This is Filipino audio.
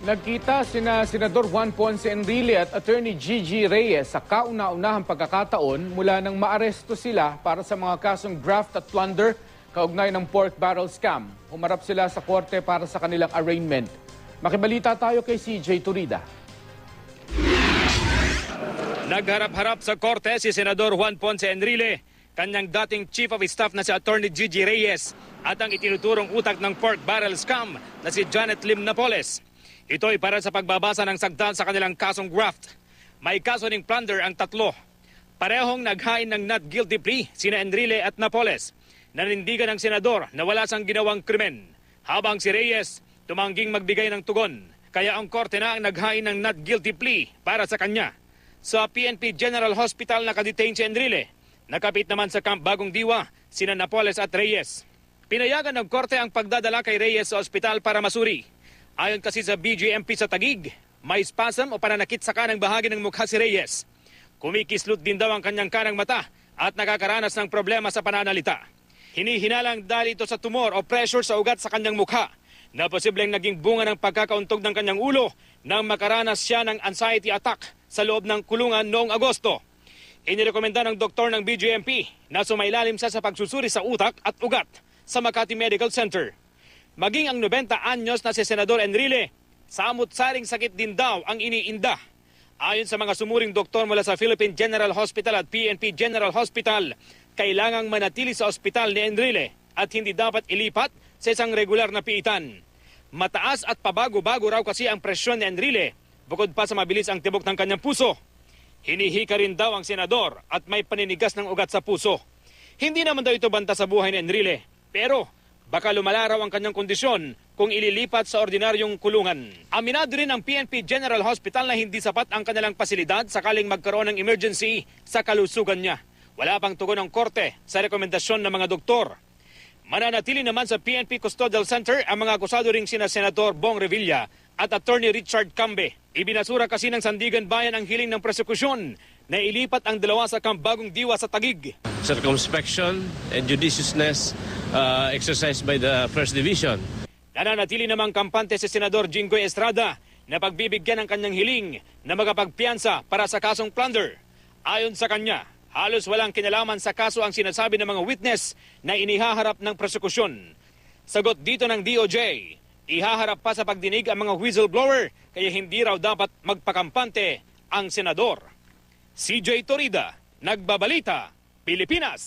Nagkita sina Senador Juan Ponce Enrile at Attorney Gigi Reyes sa kauna-unahang pagkakataon mula nang maaresto sila para sa mga kasong graft at plunder kaugnay ng pork barrel scam. Humarap sila sa korte para sa kanilang arraignment. Makibalita tayo kay CJ Turida. Nagharap-harap sa korte si Senador Juan Ponce Enrile, kanyang dating Chief of Staff na si Attorney Gigi Reyes at ang itinuturong utak ng pork barrel scam na si Janet Lim Napoles. Ito ay para sa pagbabasa ng sagdan sa kanilang kasong graft. May kaso ng plunder ang tatlo. Parehong naghain ng not guilty plea sina Enrile at Napoles. Nanindigan ng senador na wala sang ginawang krimen. Habang si Reyes tumangging magbigay ng tugon. Kaya ang korte na ang naghain ng not guilty plea para sa kanya. Sa PNP General Hospital nakadetain si Enrile. Nakapit naman sa Camp Bagong Diwa sina Napoles at Reyes. Pinayagan ng korte ang pagdadala kay Reyes sa ospital para masuri. Ayon kasi sa BGMP sa Taguig, may spasm o pananakit sa kanang bahagi ng mukha si Reyes. Kumikislot din daw ang kanyang kanang mata at nakakaranas ng problema sa pananalita. Hinihinalang dahil ito sa tumor o pressure sa ugat sa kanyang mukha na posibleng naging bunga ng pagkakauntog ng kanyang ulo nang makaranas siya ng anxiety attack sa loob ng kulungan noong Agosto. Inirekomenda ng doktor ng BGMP na sumailalim siya sa pagsusuri sa utak at ugat sa Makati Medical Center. Maging ang 90 anyos na si Senador Enrile, samot-saring sakit din daw ang iniinda. Ayon sa mga sumuring doktor mula sa Philippine General Hospital at PNP General Hospital, kailangang manatili sa ospital ni Enrile at hindi dapat ilipat sa isang regular na piitan. Mataas at pabago-bago raw kasi ang presyon ni Enrile, bukod pa sa mabilis ang tibok ng kanyang puso. Hinihika rin daw ang senador at may paninigas ng ugat sa puso. Hindi naman daw ito banta sa buhay ni Enrile, pero baka lumala raw ang kanyang kondisyon kung ililipat sa ordinaryong kulungan. Aminado rin ang PNP General Hospital na hindi sapat ang kanilang pasilidad sakaling magkaroon ng emergency sa kalusugan niya. Wala pang tugon ng korte sa rekomendasyon ng mga doktor. Mananatili naman sa PNP Custodial Center ang mga akusado ring sina Senator Bong Revilla at Attorney Richard Cambe. Ibinasura kasi ng Sandigan Bayan ang hiling ng prosekusyon na ilipat ang dalawa sa Camp Bagong Diwa sa Taguig. Circumspection and judiciousness exercised by the First Division. Nananatili namang kampante si Senador Jinggoy Estrada na pagbibigyan ng kanyang hiling na magapagpiyansa para sa kasong plunder. Ayon sa kanya, halos walang kinalaman sa kaso ang sinasabi ng mga witness na inihaharap ng prosekusyon. Sagot dito ng DOJ, ihaharap pa sa pagdinig ang mga whistleblower kaya hindi raw dapat magpakampante ang senador. CJ Torida, Nagbabalita, Pilipinas.